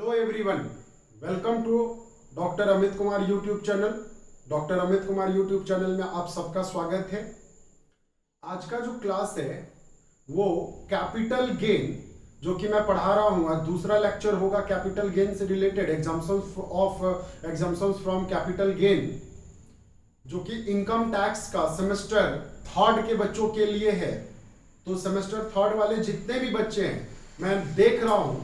Hello everyone, welcome to doctor Amit Kumar YouTube channel. Doctor Amit Kumar YouTube channel में आप सबका स्वागत है। आज का जो क्लास है वो कैपिटल गेन जो कि मैं पढ़ा रहा हूँ, आज दूसरा लेक्चर होगा कैपिटल गेन से related, examples from capital gain, जो कि इनकम टैक्स का सेमेस्टर थर्ड के बच्चों के लिए है। तो सेमेस्टर थर्ड वाले जितने भी बच्चे हैं, मैं देख रहा हूं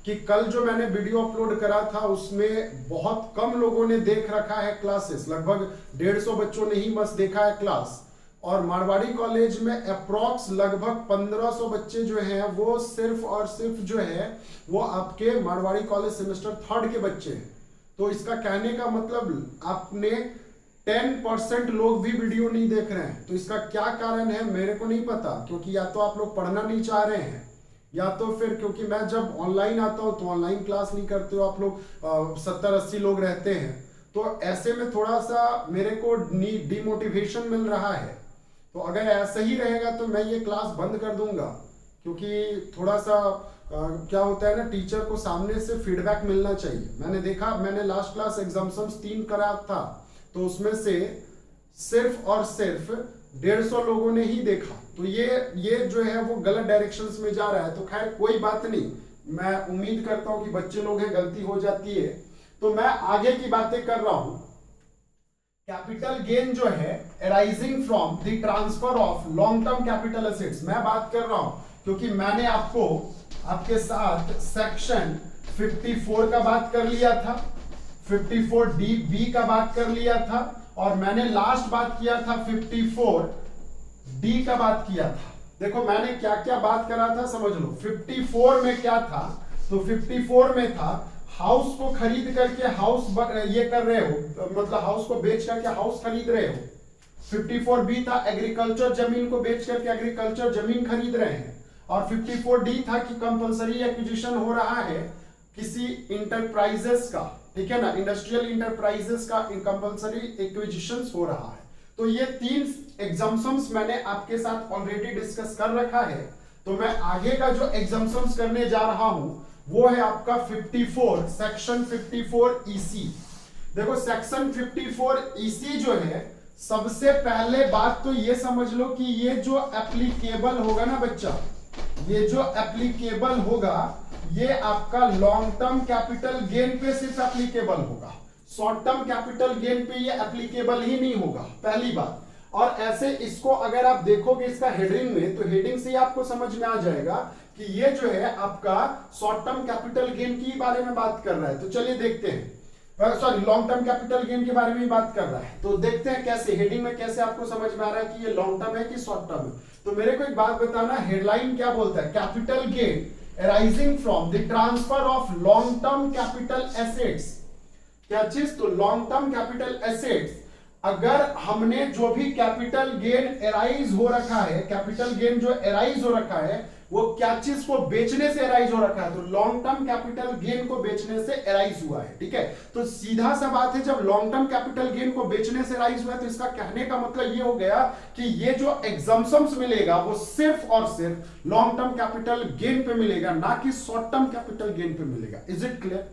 कि कल जो मैंने वीडियो अपलोड करा था उसमें बहुत कम लोगों ने देख रखा है क्लासेस, लगभग 150 बच्चों ने ही बस देखा है क्लास। और मारवाड़ी कॉलेज में अप्रॉक्स लगभग 1500 बच्चे जो हैं वो सिर्फ और सिर्फ जो है वो आपके मारवाड़ी कॉलेज सेमेस्टर थर्ड के बच्चे हैं। तो इसका कहने का मतलब आपने 10% लोग भी वीडियो नहीं देख रहे हैं। तो इसका क्या कारण है मेरे को नहीं पता, क्योंकि या तो आप लोग पढ़ना नहीं चाह रहे हैं या तो फिर क्योंकि मैं जब ऑनलाइन आता हूं तो ऑनलाइन क्लास नहीं करते हो आप लोग, 70-80 लोग रहते हैं। तो ऐसे में थोड़ा सा मेरे को डिमोटिवेशन मिल रहा है। तो अगर ऐसा ही रहेगा तो मैं ये क्लास बंद कर दूंगा, क्योंकि थोड़ा सा क्या होता है ना, टीचर को सामने से फीडबैक मिलना चाहिए। मैंने देखा, मैंने लास्ट क्लास एग्जाम्पल्स 3 करा था तो उसमें से सिर्फ और सिर्फ 150 लोगों ने ही देखा। तो ये जो है वो गलत डायरेक्शंस में जा रहा है। तो खैर कोई बात नहीं, मैं उम्मीद करता हूं कि बच्चे लोग हैं, गलती हो जाती है। तो मैं आगे की बातें कर रहा हूं। कैपिटल गेन जो है arising from the transfer of long term capital assets, मैं बात कर रहा हूं क्योंकि मैंने आपके साथ सेक्शन 54 का बात कर लिया था, 54D का बात कर लिया था, और मैंने लास्ट बात किया था 54D का बात किया था। देखो मैंने क्या क्या बात करा था समझ लो। 54 में क्या था, तो 54 में था हाउस को खरीद करके हाउस ये कर रहे हो, मतलब हाउस को बेच करके हाउस खरीद रहे हो। 54B था एग्रीकल्चर जमीन को बेच करके एग्रीकल्चर जमीन खरीद रहे हैं। और 54D था कि कंपलसरी एक्विजिशन हो रहा है किसी इंटरप्राइजेस का, ठीक है ना, इंडस्ट्रियल इंटरप्राइजेस का कंपलसरी एक्विजिशन हो रहा है। तो ये 3 एग्जाम्पशंस मैंने आपके साथ ऑलरेडी डिस्कस कर रखा है। तो मैं आगे का जो एग्जाम्पशंस करने जा रहा हूं वो है आपका 54 सेक्शन 54 EC। देखो सेक्शन 54 EC जो है, सबसे पहले बात तो ये समझ लो कि ये जो एप्लीकेबल होगा ना बच्चा, ये जो एप्लीकेबल होगा ये आपका लॉन्ग टर्म कैपिटल गेन पे सिर्फ एप्लीकेबल होगा, शॉर्ट टर्म कैपिटल गेन पे ये एप्लीकेबल ही नहीं होगा, पहली बात। और ऐसे इसको अगर आप देखोगे इसका हेडिंग में, तो हेडिंग से ही आपको समझ में आ जाएगा कि ये जो है आपका शॉर्ट टर्म कैपिटल गेन की बारे में बात कर रहा है। तो चलिए देखते हैं, sorry long term capital gain के बारे में बात कर रहा है। तो देखते हैं कैसे हेडिंग में कैसे आपको समझ में आ रहा है कि ये लॉन्ग टर्म है कि शॉर्ट टर्म है। तो मेरे को एक बात बताना, हेडलाइन क्या बोलता है, capital gain arising from the transfer of long term capital assets। क्या चीज, तो long term capital assets, अगर हमने जो भी कैपिटल गेन एराइज हो रखा है, कैपिटल गेन जो एराइज हो रखा है वो क्या चीज को बेचने से एराइज हो रखा है, तो लॉन्ग टर्म कैपिटल गेन को बेचने से एराइज हुआ है, ठीक है। तो सीधा सा बात है, जब लॉन्ग टर्म कैपिटल गेन को बेचने से एराइज हुआ है तो इसका कहने का मतलब ये हो गया कि ये जो एग्जाम्पशंस मिलेगा वो सिर्फ और सिर्फ लॉन्ग टर्म कैपिटल गेन पे मिलेगा, ना कि शॉर्ट टर्म कैपिटल गेन पे मिलेगा। Is it clear?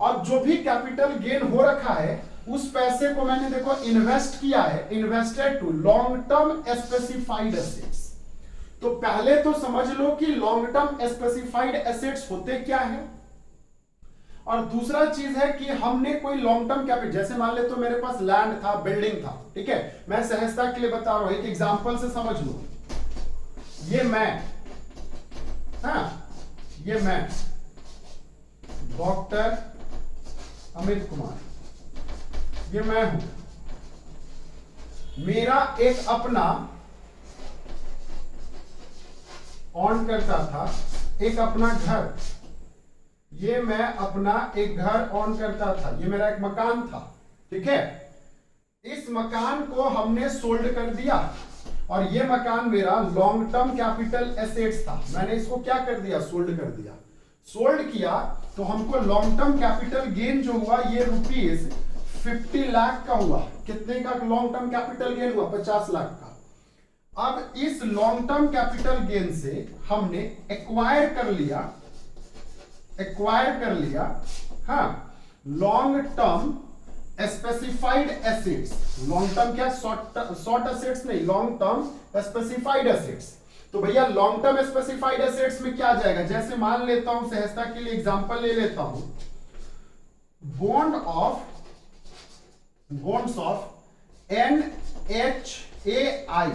और जो भी कैपिटल गेन हो रखा है उस पैसे को मैंने देखो इन्वेस्ट किया है, invested to long term specified assets. तो पहले तो समझ लो कि लॉन्ग टर्म स्पेसिफाइड एसेट्स होते क्या है, और दूसरा चीज है कि हमने कोई लॉन्ग टर्म कैपिटल, जैसे मान ले तो मेरे पास लैंड था, बिल्डिंग था, ठीक है, मैं सहजता के लिए बता रहा हूं, एक एग्जांपल से समझ लो। ये मैं, ये मैं डॉक्टर अमित कुमार, ये मैं हूं, मेरा एक अपना ऑन करता था, एक अपना घर, ये मैं अपना एक घर ऑन करता था, ये मेरा एक मकान था, ठीक है। इस मकान को हमने सोल्ड कर दिया और ये मकान मेरा लॉन्ग टर्म कैपिटल एसेट्स था, मैंने इसको क्या कर दिया, सोल्ड कर दिया। सोल्ड किया तो हमको लॉन्ग टर्म कैपिटल गेन जो हुआ ये ₹50 लाख का हुआ। कितने का लॉन्ग टर्म कैपिटल गेन हुआ? 50 लाख का। अब इस लॉन्ग टर्म कैपिटल गेन से हमने एक्वायर कर लिया हाँ, long term specified assets, long term क्या, शॉर्ट एसेट्स नहीं, लॉन्ग टर्म स्पेसिफाइड एसेट्स। तो भैया लॉन्ग टर्म स्पेसिफाइड एसेट्स में क्या जाएगा, जैसे मान लेता हूं, सहजता के लिए एग्जांपल ले लेता हूं, bonds of NHAI,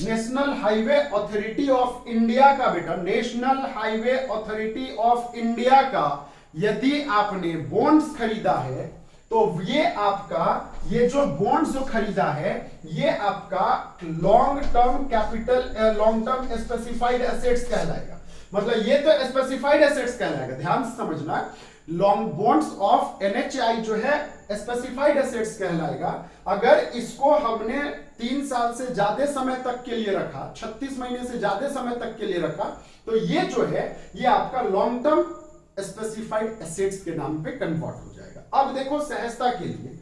national highway authority of India का, बेटा national highway authority of India का यदि आपने बॉन्ड्स खरीदा है तो ये आपका, ये जो बॉन्ड्स जो खरीदा है ये आपका long term capital, long term specified assets कहलाएगा। मतलब ये तो स्पेसिफाइड एसेट्स कहलाएगा, ध्यान से समझना। लॉन्ग बॉन्ड्स ऑफ NHAI जो है स्पेसिफाइड एसेट्स कहलाएगा। अगर इसको हमने 3 साल से ज्यादा समय तक के लिए रखा, 36 महीने से ज्यादा समय तक के लिए रखा, तो ये जो है ये आपका लॉन्ग टर्म स्पेसिफाइड एसेट्स के नाम पे कन्वर्ट हो जाएगा। अब देखो सहजता के लिए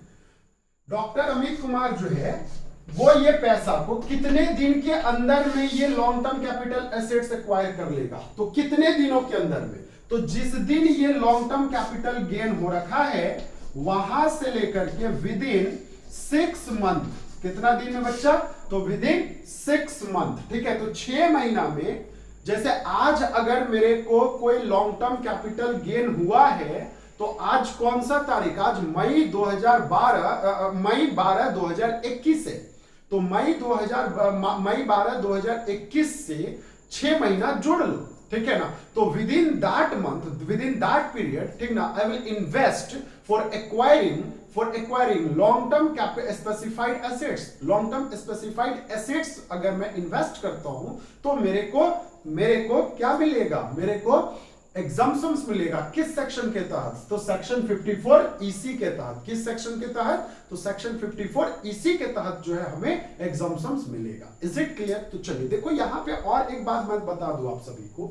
डॉक्टर अमित कुमार जो है वो ये पैसा को कितने दिन के अंदर में ये long term capital assets acquire कर लेगा, तो कितने दिनों के अंदर में, तो जिस दिन ये लॉन्ग टर्म कैपिटल गेन हो रखा है वहां से लेकर के विद इन 6 मंथ, कितना दिन में बच्चा, तो विद इन 6 मंथ, ठीक है। तो 6 महीना में, जैसे आज अगर मेरे को कोई लॉन्ग टर्म कैपिटल गेन हुआ है तो आज कौन सा तारीख, आज मई 12 2021 से, तो मई 12 2021 से 6 महीना जोड़ लो, ठीक है ना। तो with in that month, with in that period, ठीक ना, I will invest for acquiring long term specified assets. Long term specified assets अगर मैं इन्वेस्ट करता हूं तो मेरे को क्या मिलेगा, मेरे को एग्जम्पशंस मिलेगा। किस सेक्शन के तहत, तो सेक्शन 54 EC के तहत। किस सेक्शन के तहत, तो सेक्शन 54 EC के तहत जो है हमें एग्जम्पशंस मिलेगा। Is it clear. तो चलिए देखो यहां पे और एक बात मैं बता दूं आप सभी को।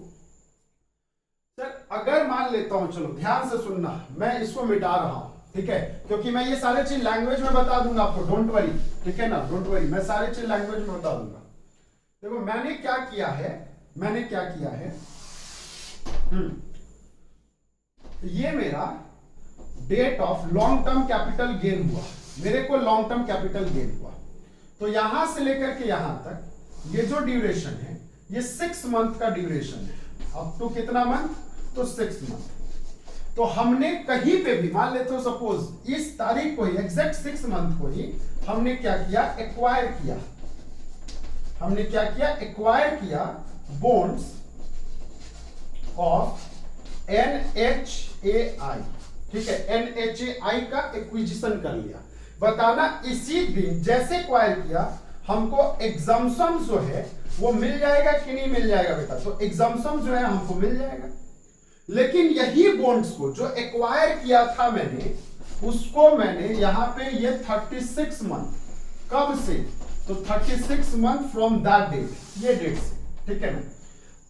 सर अगर मान लेता हूं, चलो ध्यान से सुनना, मैं इसको मिटा रहा हूं, ठीक है, क्योंकि मैं ये सारे चीज लैंग्वेज में बता दूंगा आपको, डोंट वरी, ठीक है ना, डोंट वरी, मैं सारे चीज लैंग्वेज में बता दूंगा। देखो मैंने क्या किया है, ये मेरा date of long term capital gain हुआ, मेरे को लॉन्ग टर्म कैपिटल गेन हुआ, तो यहां से लेकर के यहां तक ये जो ड्यूरेशन है ये 6 मंथ का ड्यूरेशन है। अप टू कितना मंथ, तो 6 मंथ। तो हमने कहीं पे भी मान लेते हो, सपोज इस तारीख को ही, एग्जैक्ट 6 मंथ को ही हमने क्या किया, एक्वायर किया। हमने क्या किया, एक्वायर किया बॉन्ड्स ऑफ NHAI, ठीक है, NHAI का एक्विजिशन कर लिया। बताना इसी दिन जैसे एक्वायर किया हमको एग्जम्पशन जो है वो मिल जाएगा कि नहीं मिल जाएगा बेटा, तो एग्जम्पशन जो है हमको मिल जाएगा। लेकिन यही बॉन्ड्स को जो एक्वायर किया था मैंने, उसको मैंने यहां पे ये 36 मंथ, कब से, तो 36 मंथ फ्रॉम दैट डेट, ये डेट से, ठीक है ना।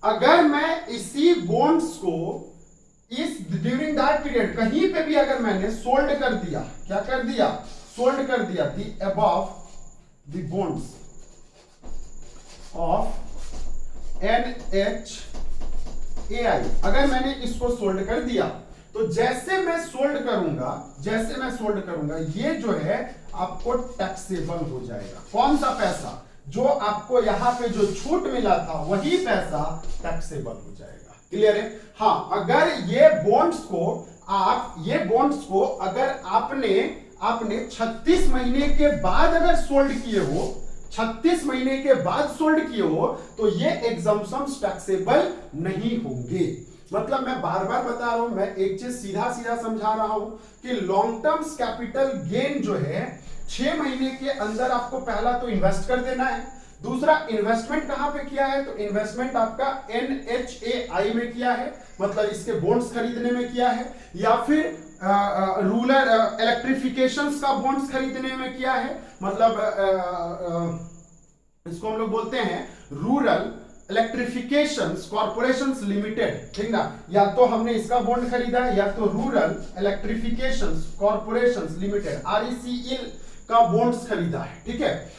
अगर मैं इसी बॉन्ड्स को इस ड्यूरिंग दैट पीरियड कहीं पे भी अगर मैंने सोल्ड कर दिया, क्या कर दिया, सोल्ड कर दिया, the above the bonds of NHAI, अगर मैंने इसको सोल्ड कर दिया, तो जैसे मैं सोल्ड करूंगा ये जो है आपको टैक्सेबल हो जाएगा। कौन सा पैसा, जो आपको यहां पे जो छूट मिला था वही पैसा टैक्सेबल हो जाएगा। क्लियर है। हाँ, अगर ये बॉन्ड्स को अगर आपने 36 महीने के बाद अगर सोल्ड किए हो, 36 महीने के बाद सोल्ड किए हो, तो ये एग्जम्पशंस टैक्सेबल नहीं होंगे। मतलब मैं बार बार बता रहा हूं, मैं एक चीज सीधा समझा रहा हूं कि लॉन्ग टर्म कैपिटल गेन जो है 6 महीने के अंदर आपको पहला तो इन्वेस्ट कर देना है। दूसरा, इन्वेस्टमेंट कहां पे किया है, तो इन्वेस्टमेंट आपका NHAI में किया है, मतलब इसके बॉन्ड्स खरीदने में किया है, या फिर रूरल इलेक्ट्रिफिकेशंस का बॉन्ड्स खरीदने में किया है, मतलब इसको हम लोग बोलते हैं रूरल इलेक्ट्रिफिकेशंस कॉर्पोरेशंस लिमिटेड, ठीक ना, या तो हमने इसका बॉन्ड खरीदा है, या तो रूरल इलेक्ट्रिफिकेशंस कॉर्पोरेशंस लिमिटेड RECL का बॉन्ड्स खरीदा है, ठीक है।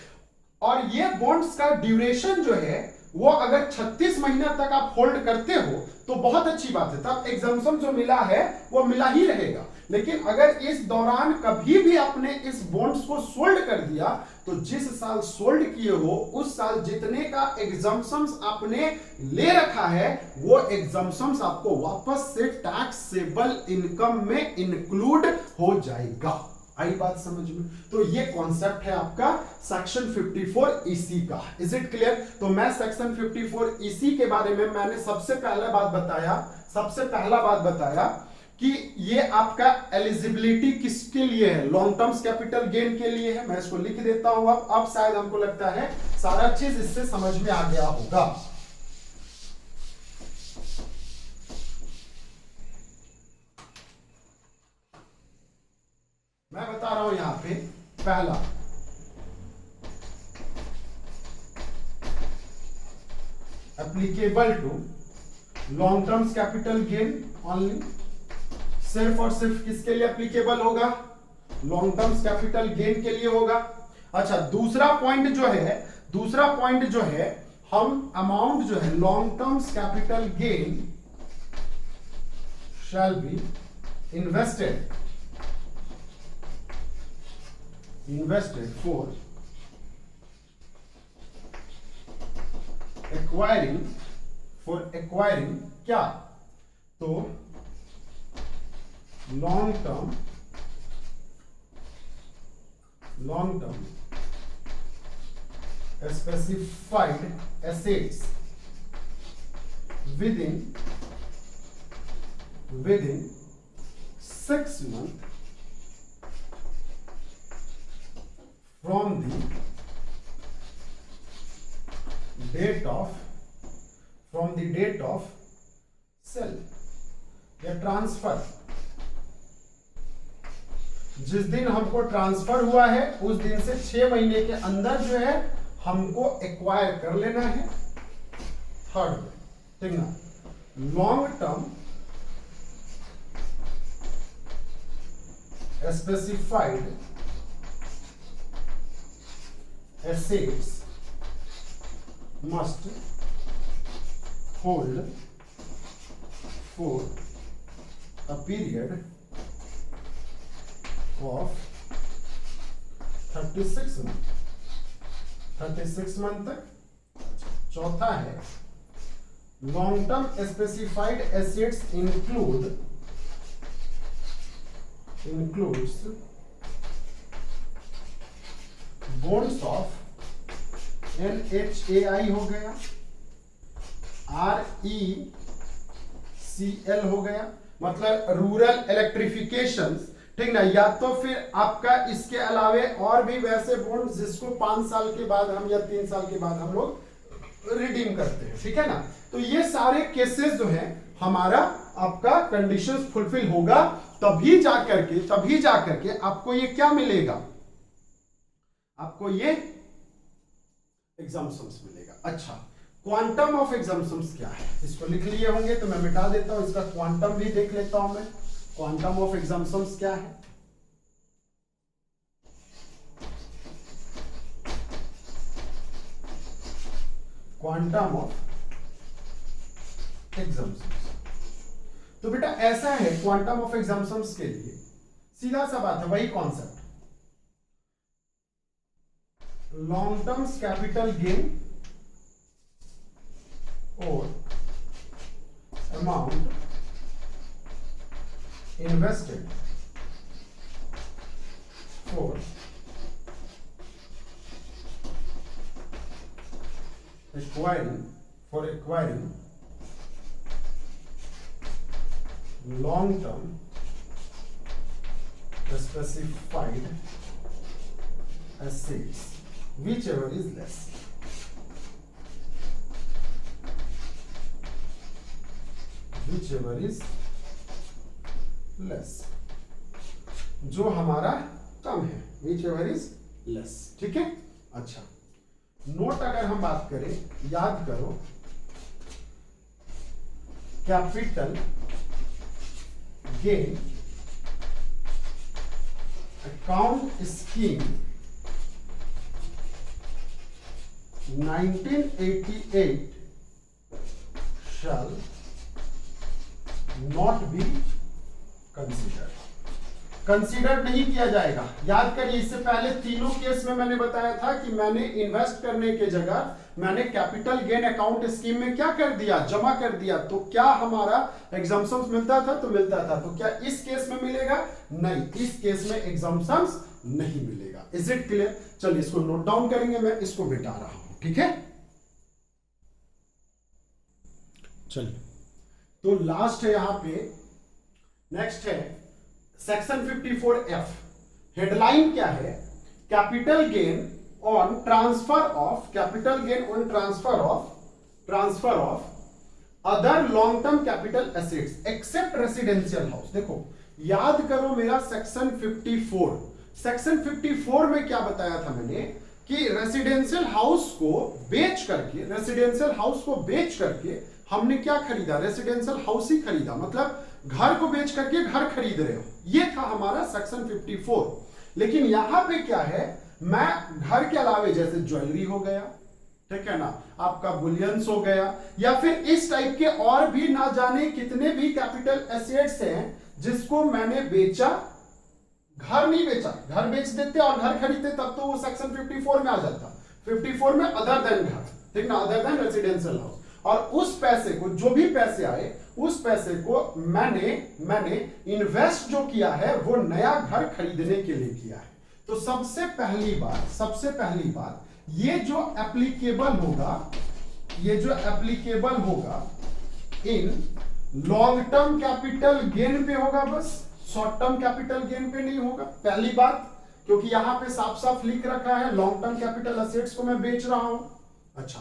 और ये बॉन्ड्स का ड्यूरेशन जो है वो अगर 36 महीना तक आप होल्ड करते हो तो बहुत अच्छी बात है, तब एग्जम्पशन जो मिला है वो मिला ही रहेगा। लेकिन अगर इस दौरान कभी भी आपने इस बॉन्ड्स को सोल्ड कर दिया तो जिस साल सोल्ड किए हो उस साल जितने का एग्जम्पशंस आपने ले रखा है वो एग्जम्पशंस आपको वापस से टैक्सेबल इनकम में इंक्लूड हो जाएगा। आई बात समझ में? तो ये कॉन्सेप्ट है आपका सेक्शन 54 ईसी का। Is it clear? तो मैं सेक्शन 54 ईसी के बारे में मैंने सबसे पहला बात बताया कि ये आपका एलिजिबिलिटी किसके लिए है? लॉन्ग टर्म्स कैपिटल गेन के लिए है। मैं इसको लिख देता हूं। अब शायद हमको लगता है सारा चीज इससे समझ में आ गया होगा। मैं बता रहा हूं यहां पे पहला, applicable to long terms capital gain only, सिर्फ और सिर्फ किसके लिए एप्लीकेबल होगा? लॉन्ग टर्म्स कैपिटल गेन के लिए होगा। अच्छा, दूसरा पॉइंट जो है हम अमाउंट जो है long terms capital gain shall be invested for acquiring क्या? तो long term specified assets within 6 months from the date of sale या ट्रांसफर। जिस दिन हमको ट्रांसफर हुआ है उस दिन से 6 महीने के अंदर जो है हमको एक्वायर कर लेना है। थर्ड, ठीक ना, long term specified assets must hold for a period of 36 months। 36 month तक। चौथा है long term specified assets includes bonds of NHAI हो गया, RECL हो गया, मतलब रूरल इलेक्ट्रिफिकेशन, ठीक ना, या तो फिर आपका इसके अलावे और भी वैसे बॉन्ड जिसको 5 साल के बाद हम या 3 साल के बाद हम लोग रिडीम करते हैं, ठीक है ना। तो ये सारे केसेस जो है हमारा आपका कंडीशंस फुलफिल होगा तभी जाकर के आपको ये क्या मिलेगा, आपको ये एग्जम्पशंस मिलेगा। अच्छा, क्वांटम ऑफ एग्जम्पशंस क्या है, इसको लिख लिए होंगे तो मैं मिटा देता हूं, इसका क्वांटम भी देख लेता हूं मैं। क्वांटम ऑफ एग्जम्पशंस क्या है? क्वांटम ऑफ एग्जम्पशंस, तो बेटा ऐसा है क्वांटम ऑफ एग्जम्पशंस के लिए सीधा सा बात है, वही concept, long terms capital gain और amount invested for acquiring long term specified assets, whichever is less। जो हमारा कम है, whichever is less, ठीक है। अच्छा, नोट अगर हम बात करें, याद करो, capital gain account scheme 1988 shall not be considered। Consider नहीं किया जाएगा। याद करिए, इससे पहले तीनों केस में मैंने बताया था कि मैंने इन्वेस्ट करने के जगह मैंने कैपिटल गेन अकाउंट स्कीम में क्या कर दिया, जमा कर दिया, तो क्या हमारा एग्जम्पशंस मिलता था, तो मिलता था। तो क्या इस केस में मिलेगा? नहीं, इस केस में एग्जम्पशंस नहीं मिलेगा। Is it clear? चलिए इसको नोट डाउन करेंगे, मैं इसको मिटा रहा हूं, ठीक है। चलिए तो लास्ट है यहां पे, नेक्स्ट है सेक्शन 54F। हेडलाइन क्या है? Capital gain on transfer of, capital gain on transfer of other long term capital assets except residential house. देखो याद करो मेरा सेक्शन 54, सेक्शन 54 में क्या बताया था मैंने कि रेसिडेंशियल हाउस को बेच करके, रेसिडेंशियल हाउस को बेच करके हमने क्या खरीदा? रेसिडेंशियल हाउस ही खरीदा, मतलब घर को बेच करके घर खरीद रहे हो, ये था हमारा सेक्शन 54। लेकिन यहां पे क्या है, मैं घर के अलावे जैसे ज्वेलरी हो गया, ठीक है ना, आपका बुलियंस हो गया, या फिर इस टाइप के और भी ना जाने कितने भी कैपिटल एसेट्स हैं जिसको मैंने बेचा, घर नहीं बेचा, घर बेच देते और घर खरीदते तब तो वो सेक्शन 54 में आ जाता। 54 में अदर देन घर, ठीक ना, अदर देन रेसिडेंशियल हाउस, और उस पैसे को, जो भी पैसे आए उस पैसे को मैंने इन्वेस्ट जो किया है वो नया घर खरीदने के लिए किया है। तो सबसे पहली बात ये जो एप्लीकेबल होगा in long term capital gain पे होगा, बस शॉर्ट टर्म कैपिटल गेन पे नहीं होगा। पहली बात, क्योंकि यहां पे साफ साफ लिख रखा है लॉन्ग टर्म कैपिटल एसेट्स को मैं बेच रहा हूं। अच्छा,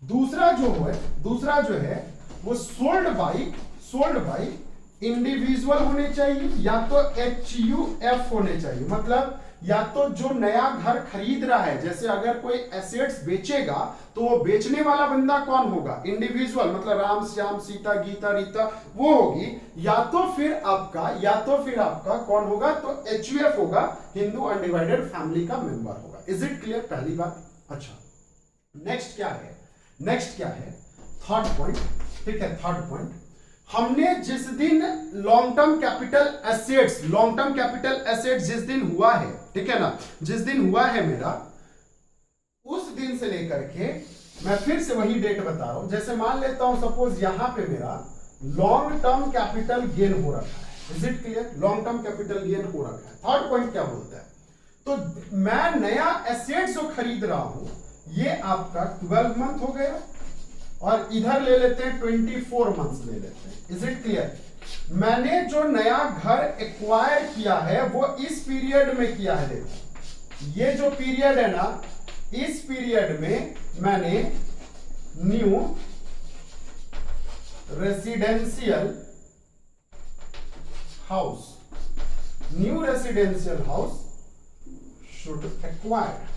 दूसरा जो है वो सोल्ड बाई इंडिविजुअल होने चाहिए, या तो HUF होने चाहिए, मतलब या तो जो नया घर खरीद रहा है, जैसे अगर कोई एसेट्स बेचेगा तो वो बेचने वाला बंदा कौन होगा? इंडिविजुअल, मतलब राम श्याम सीता गीता रीता वो होगी, या तो फिर आपका कौन होगा? तो HUF होगा, हिंदू अनडिवाइडेड फैमिली का मेंबर होगा। Is it clear? पहली बात। अच्छा, नेक्स्ट क्या है? थर्ड पॉइंट, ठीक है, थर्ड पॉइंट, हमने जिस दिन लॉन्ग टर्म कैपिटल एसेट्स जिस दिन हुआ है, ठीक है ना, जिस दिन हुआ है मेरा, उस दिन से लेकर के मैं फिर से वही डेट बता रहा हूं। जैसे मान लेता हूं सपोज यहां पे मेरा लॉन्ग टर्म कैपिटल गेन हो रखा है। Is it clear? Long term capital gain हो रखा है। थर्ड पॉइंट क्या बोलता है? तो मैं नया एसेट्स जो खरीद रहा हूं ये आपका 12 मंथ हो गया, और इधर ले लेते हैं 24 मंथ्स ले लेते हैं। Is it clear? मैंने जो नया घर एक्वायर किया है वो इस पीरियड में किया है। देखो ये जो पीरियड है ना, इस पीरियड में मैंने new residential house should acquire.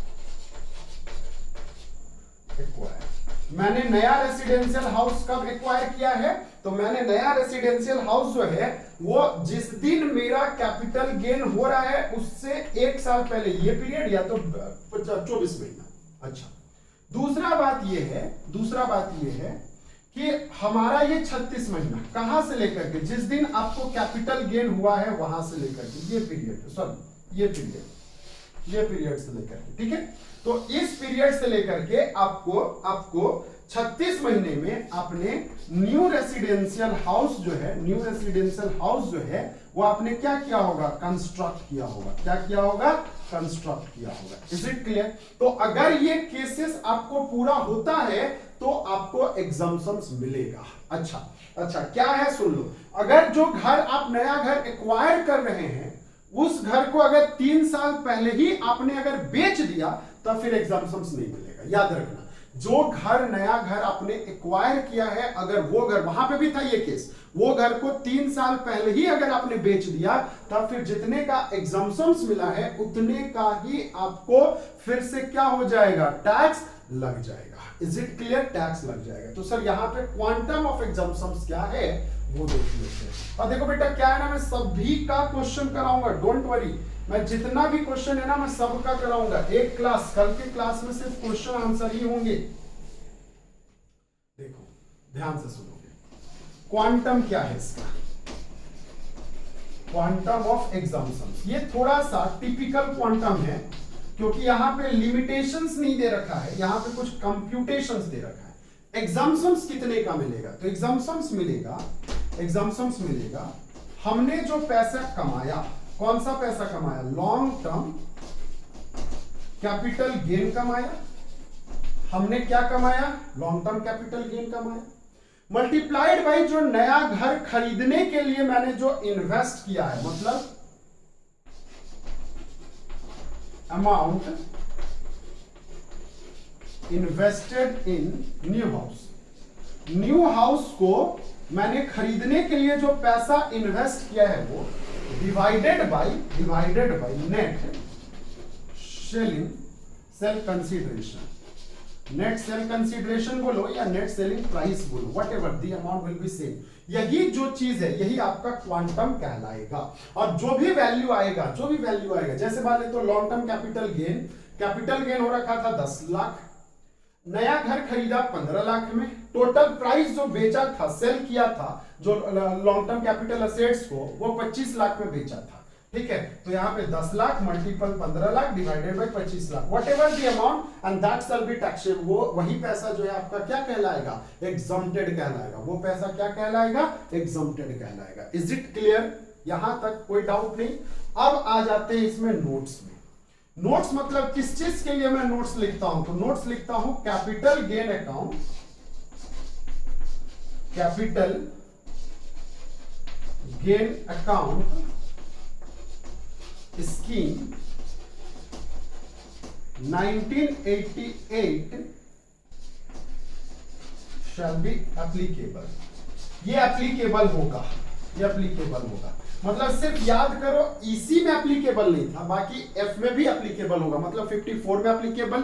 मैंने नया रेसिडेंशियल हाउस कब एक्वायर किया है? तो मैंने नया रेसिडेंशियल हाउस जो है वो जिस दिन मेरा कैपिटल गेन हो रहा है उससे 1 साल पहले, ये पीरियड, या तो 24 महीना। अच्छा, दूसरा बात ये है कि हमारा ये 36 महीना कहां से लेकर के, जिस दिन आपको कैपिटल गेन हुआ है वहां से लेकर के ये पीरियड से लेकर के, ठीक है। तो इस पीरियड से लेकर के आपको 36 महीने में अपने न्यू रेसिडेंशियल हाउस जो है वो आपने क्या किया होगा? कंस्ट्रक्ट किया होगा। क्या किया होगा? कंस्ट्रक्ट किया होगा। Is it clear? तो अगर ये केसेस आपको पूरा होता है तो आपको एग्जम्पशंस मिलेगा। अच्छा, क्या है सुन लो। अगर जो घर आप नया घर एक्वायर कर रहे हैं उस घर को अगर 3 साल पहले ही आपने अगर बेच दिया तो फिर एग्जम्पशंस नहीं मिलेगा। याद रखना, जो नया घर आपने एक्वायर किया है, अगर वो घर, वहां पे भी था ये केस, वो घर को 3 साल पहले ही अगर आपने बेच दिया तब फिर जितने का एग्जम्पशंस मिला है उतने का ही आपको फिर से क्या हो जाएगा? टैक्स लग जाएगा। Is it clear? टैक्स लग जाएगा। तो सर यहाँ पे क्वांटम ऑफ एग्जम्पशंस क्या है वो देख लेते हैं। और देखो बेटा क्या है ना, मैं सभी का क्वेश्चन कराऊंगा, डोंट वरी। मैं जितना भी क्वेश्चन है ना मैं सबका कराऊंगा। एक क्लास, कल के क्लास में सिर्फ क्वेश्चन आंसर ही होंगे। देखो ध्यान से सुनोगे, क्वांटम क्या है इसका? Quantum of exemptions. ये थोड़ा सा टिपिकल क्वांटम है क्योंकि यहां पे लिमिटेशंस नहीं दे रखा है, यहां पे कुछ कंप्यूटेशंस दे रखा है। एग्जाम्पशंस कितने का मिलेगा? तो एग्जाम्पशंस मिलेगा हमने जो पैसा कमाया, कौन सा पैसा कमाया? लॉन्ग टर्म कैपिटल गेन कमाया। हमने क्या कमाया? लॉन्ग टर्म कैपिटल गेन कमाया, मल्टीप्लाइड बाई जो नया घर खरीदने के लिए मैंने जो इन्वेस्ट किया है, मतलब amount invested in new house. New house को मैंने खरीदने के लिए जो पैसा इन्वेस्ट किया है वो divided by net cell consideration. Net cell consideration बोलो या नेट सेलिंग प्राइस बोलो, what ever the amount will be same. यही जो चीज है यही आपका क्वांटम कहलाएगा। और जो भी वैल्यू आएगा जैसे मान ले तो लॉन्ग टर्म कैपिटल गेन हो रखा था 10 लाख, नया घर खरीदा 15 लाख में, टोटल प्राइस जो बेचा था, सेल किया था जो लॉन्ग टर्म कैपिटल असेट्स को, वो 25 लाख में बेचा था। ठीक है, तो यहाँ पे 10 lakh multiple 15 lakh divided by 25 lakh, what ever the amount and that shall be taxable. वो वही पैसा जो है आपका क्या कहलाएगा? एग्जम्प्टेड कहलाएगा। वो पैसा क्या कहलाएगा? एग्जम्प्टेड कहलाएगा। Is it clear? यहां तक कोई डाउट नहीं। अब आ जाते हैं इसमें नोट्स में। नोट्स मतलब किस चीज के लिए मैं नोट्स लिखता हूं? तो नोट्स लिखता हूं capital gain account, capital gain account scheme 1988 shall be applicable. ये एप्लीकेबल होगा, मतलब सिर्फ याद करो इसी में एप्लीकेबल नहीं था, बाकी एफ में भी एप्लीकेबल होगा। मतलब 54 में एप्लीकेबल,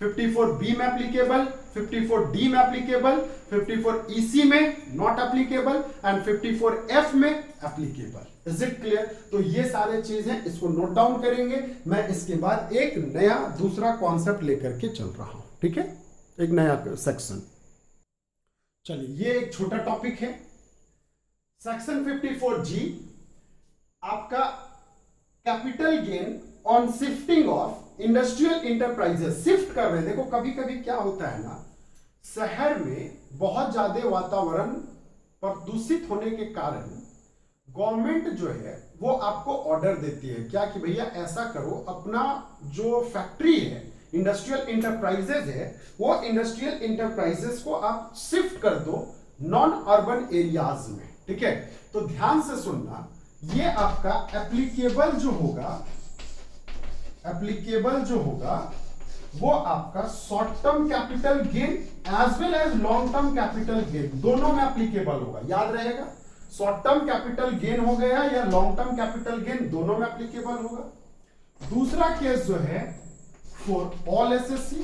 54B में एप्लीकेबल, 54D में एप्लीकेबल, 54EC में नॉट एप्लीकेबल एंड 54F में एप्लीकेबल। Is it clear? तो ये सारे चीज हैं, इसको नोट डाउन करेंगे। मैं इसके बाद एक नया दूसरा कॉन्सेप्ट लेकर के चल रहा हूं। ठीक है, एक नया सेक्शन। चलिए, ये एक छोटा टॉपिक है। सेक्शन 54G आपका capital gain on shifting of industrial enterprises. Shift कर रहे हैं, देखो कभी कभी क्या होता है ना, शहर में बहुत ज्यादा वातावरण प्रदूषित होने के कारण गवर्नमेंट जो है वो आपको ऑर्डर देती है क्या कि भैया ऐसा करो, अपना जो फैक्ट्री है, इंडस्ट्रियल इंटरप्राइजेस है, वो इंडस्ट्रियल इंटरप्राइजेस को आप शिफ्ट कर दो नॉन अर्बन एरियाज में। ठीक है, तो ध्यान से सुनना, ये आपका एप्लीकेबल जो होगा वो आपका short term capital gain as well as long term capital gain, दोनों में एप्लीकेबल होगा। याद रहेगा, शॉर्ट टर्म कैपिटल गेन हो गया या लॉन्ग टर्म कैपिटल गेन, दोनों में एप्लीकेबल होगा। दूसरा केस जो है फॉर ऑल एसएससी,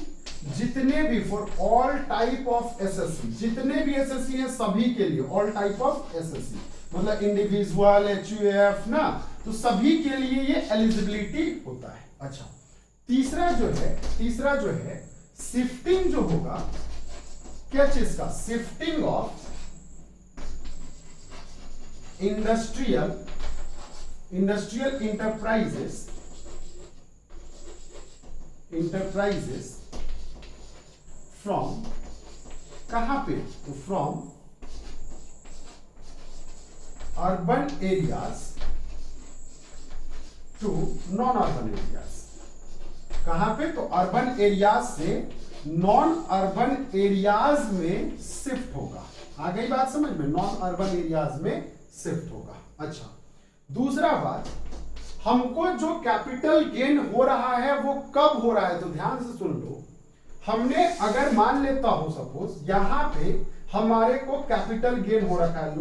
जितने भी for all type of SSC, जितने भी एसएससी है सभी के लिए, ऑल टाइप ऑफ एसएससी मतलब इंडिविजुअल, एचयूएफ ना, तो सभी के लिए ये एलिजिबिलिटी होता है। अच्छा, तीसरा जो है शिफ्टिंग जो होगा, क्या चीज का? Shifting of industrial enterprises from, कहां पे? तो from urban areas to non urban areas. कहां पे? तो अर्बन एरियाज से नॉन अर्बन एरियाज में शिफ्ट होगा। आ गई बात समझ में? नॉन अर्बन एरियाज में शिफ्ट होगा। अच्छा, दूसरा बात, हमको जो कैपिटल गेन हो रहा है वो कब हो रहा है? तो ध्यान से सुन लो, हमने अगर मान लेता हूं सपोज यहां पे हमारे को कैपिटल गेन हो रखा है,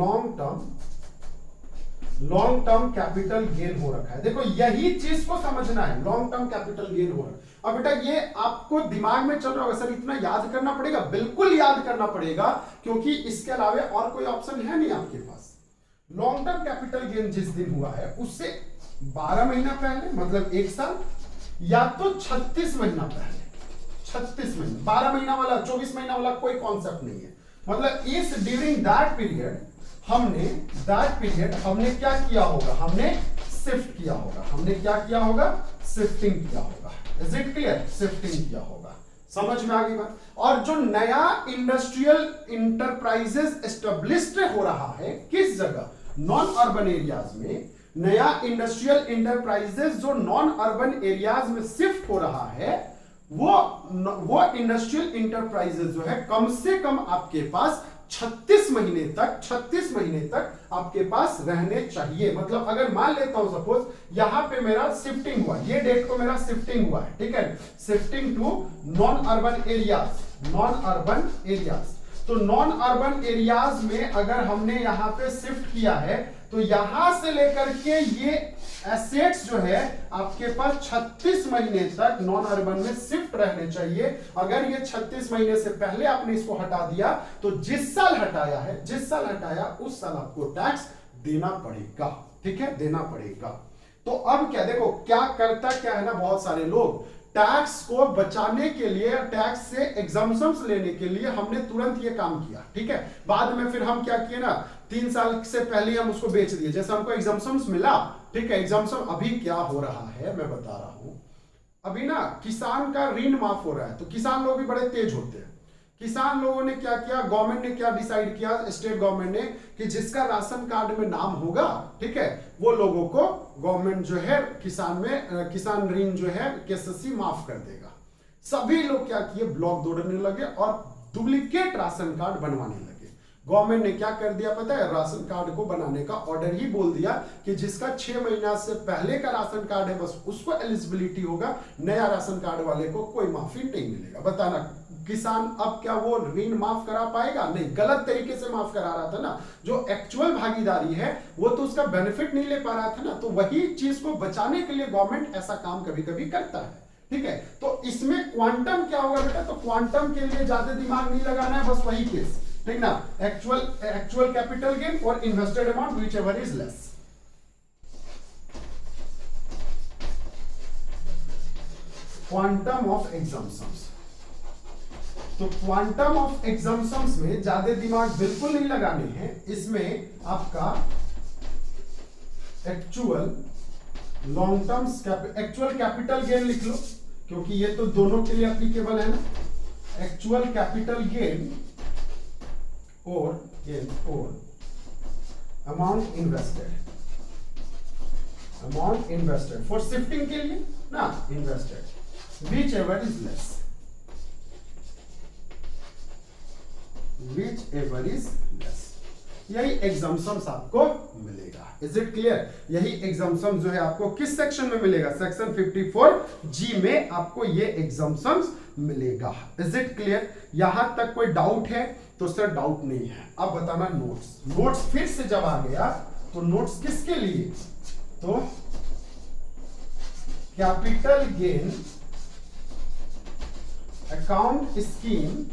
लॉन्ग टर्म कैपिटल गेन हो रखा है। देखो यही चीज को समझना है, लॉन्ग टर्म कैपिटल गेन हो रहा है। अब बेटा ये आपको दिमाग में चल रहा होगा, सर इतना याद करना पड़ेगा? बिल्कुल याद करना पड़ेगा, क्योंकि इसके अलावा और कोई ऑप्शन है नहीं आपके पास। लॉन्ग टर्म कैपिटल गेन जिस दिन हुआ है उससे 12 महीना पहले, मतलब 1 साल, या तो 36 महीना पहले। 36 महीना, 12 महीना वाला, 24 महीना वाला कोई कॉन्सेप्ट नहीं है। मतलब इस ड्यूरिंग दैट पीरियड हमने दैट पीरियड हमने क्या किया होगा, हमने शिफ्ट किया होगा, हमने क्या किया होगा, शिफ्टिंग किया होगा। Is it clear? शिफ्टिंग किया होगा। समझ में आ गई बात? और जो नया इंडस्ट्रियल इंटरप्राइजेस एस्टेब्लिश्ड हो रहा है किस जगह, नॉन अर्बन एरियाज में, नया इंडस्ट्रियल इंटरप्राइजेस जो नॉन अर्बन एरियाज में शिफ्ट हो रहा है, वो इंडस्ट्रियल इंटरप्राइजेस जो है कम से कम आपके पास 36 महीने तक आपके पास रहने चाहिए। मतलब अगर मान लेता हूं सपोज यहां पे मेरा शिफ्टिंग हुआ, ये डेट को मेरा शिफ्टिंग हुआ है, ठीक है, shifting to non urban areas, non urban areas. तो नॉन अर्बन एरियाज में अगर हमने यहां पे शिफ्ट किया है तो यहां से लेकर के ये एसेट्स जो है आपके पास 36 महीने तक नॉन अर्बन में शिफ्ट रहने चाहिए। अगर ये 36 महीने से पहले आपने इसको हटा दिया तो जिस साल हटाया उस साल आपको टैक्स देना पड़ेगा, ठीक है, देना पड़ेगा। तो अब क्या देखो क्या करता क्या है ना, बहुत सारे लोग टैक्स को बचाने के लिए, टैक्स से एग्जम्पशंस लेने के लिए हमने तुरंत ये काम किया, ठीक है। बाद में फिर हम क्या किए ना, 3 साल से पहले हम उसको बेच दिए, जैसे हमको एग्जम्पशंस मिला, ठीक है। एग्जम्पशन अभी क्या हो रहा है मैं बता रहा हूं, अभी ना किसान का ऋण माफ हो रहा है, तो किसान लोग भी बड़े तेज होते हैं। किसान लोगों ने क्या किया, गवर्नमेंट ने क्या डिसाइड किया, स्टेट गवर्नमेंट ने, कि जिसका राशन कार्ड में नाम होगा, ठीक है, वो लोगों को गवर्नमेंट जो है किसान ऋण जो है केसीसी माफ कर देगा। सभी लोग क्या किए, ब्लॉक दौड़ने लगे और डुप्लीकेट राशन कार्ड बनवाने लगे। गवर्नमेंट ने क्या कर दिया पता है, राशन कार्ड को बनाने का ऑर्डर ही बोल दिया कि जिसका 6 महीना से पहले का राशन कार्ड है बस उसको एलिजिबिलिटी होगा, नया राशन कार्ड वाले को कोई माफी नहीं मिलेगा। बताना किसान अब क्या वो ऋण माफ करा पाएगा? नहीं, गलत तरीके से माफ करा रहा था ना, जो एक्चुअल भागीदारी है वो तो उसका बेनिफिट नहीं ले पा रहा था ना। तो वही चीज को बचाने के लिए गवर्नमेंट ऐसा काम कभी कभी करता है, ठीक है। तो इसमें क्वांटम क्या होगा बेटा, तो क्वांटम के लिए ज्यादा दिमाग नहीं लगाना है, बस वही केस, ठीक ना, एक्चुअल कैपिटल गेन और invested amount which ever is less. Quantum of exemptions, तो क्वांटम ऑफ एग्जम्पशंस में ज्यादा दिमाग बिल्कुल नहीं लगाने हैं। इसमें आपका actual long term actual capital gain लिख लो, क्योंकि ये तो दोनों के लिए एप्लीकेबल है ना। एक्चुअल कैपिटल गेन और अमाउंट इन्वेस्टेड फॉर शिफ्टिंग के लिए ना, invested which ever is less, यही एग्जम्पशंस आपको मिलेगा। Is it clear? यही एग्जम्पशन जो है आपको किस सेक्शन में मिलेगा, सेक्शन 54G में आपको ये एग्जम्पशंस मिलेगा। Is it clear? यहां तक कोई डाउट है तो सर डाउट नहीं है। अब बताना नोट्स फिर से जब आ गया तो नोट्स किसके लिए, तो कैपिटल गेन अकाउंट स्कीम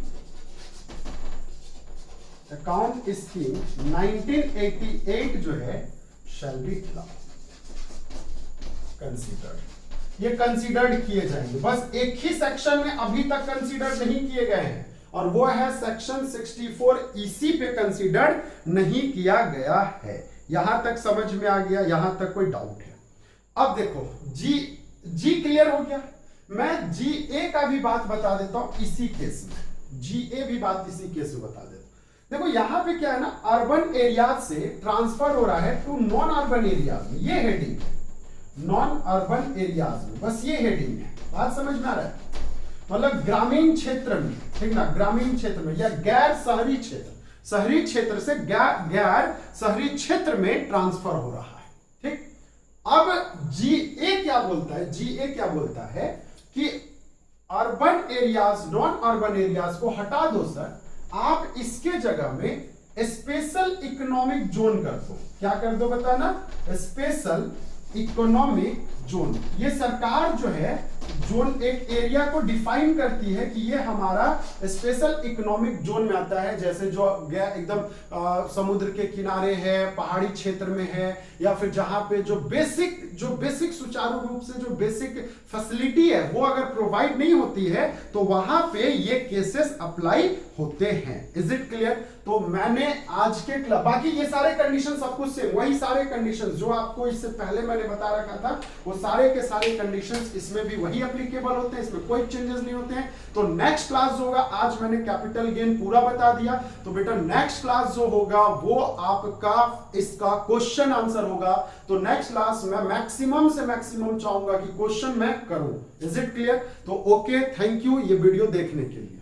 1988 जो है शैल बी कंसीडर्ड। ये कंसीडर्ड किए जाएंगे, बस एक ही सेक्शन में अभी तक कंसीडर नहीं किए गए हैं और वो है सेक्शन 64EC पे कंसीडर्ड नहीं किया गया है। यहां तक समझ में आ गया? यहां तक कोई डाउट है? अब देखो जी क्लियर हो गया। मैं GA का भी बात बता देता हूं इसी केस में, GA भी बात इसी केस में बता देता हूं। देखो यहां पे क्या है ना, अर्बन एरिया से ट्रांसफर हो रहा है टू नॉन अर्बन एरियाज में, ये हेडिंग है, नॉन अर्बन एरियाज में, बस ये हेडिंग है। बात समझ में आ रहा है? मतलब ग्रामीण क्षेत्र में, ठीक ना, ग्रामीण क्षेत्र में या गैर शहरी क्षेत्र, शहरी क्षेत्र से गैर शहरी क्षेत्र में ट्रांसफर हो रहा है, ठीक। अब GA क्या बोलता है, GA क्या बोलता है कि urban areas non urban areas को हटा दो सर, आप इसके जगह में स्पेशल इकोनॉमिक जोन कर दो। क्या कर दो बताना, स्पेशल इकोनॉमिक जोन। ये सरकार जो है जोन एक एरिया को डिफाइन करती है कि ये हमारा स्पेशल इकोनॉमिक जोन में आता है, जैसे जो एकदम समुद्र के किनारे है, पहाड़ी क्षेत्र में है, या फिर जहां पे जो बेसिक सुचारू रूप से जो बेसिक फैसिलिटी है वो अगर प्रोवाइड नहीं होती है तो वहां पे ये केसेस अप्लाई होते हैं। Is it clear? तो मैंने आज के क्लब, बाकी ये सारे कंडीशन सब कुछ सेम, वही सारे कंडीशन जो आपको इससे पहले मैंने बता रखा था, वो सारे के सारे कंडीशन इसमें भी वही एप्लीकेबल होते हैं, इसमें कोई चेंजेस नहीं होते हैं। तो नेक्स्ट क्लास जो होगा, आज मैंने कैपिटल गेन पूरा बता दिया, तो बेटा नेक्स्ट क्लास जो होगा वो आपका इसका क्वेश्चन आंसर होगा। तो नेक्स्ट क्लास में मैक्सिमम से मैक्सिमम चाहूंगा कि क्वेश्चन मैं करूं। Is it clear? तो ओके, थैंक यू ये वीडियो देखने के लिए।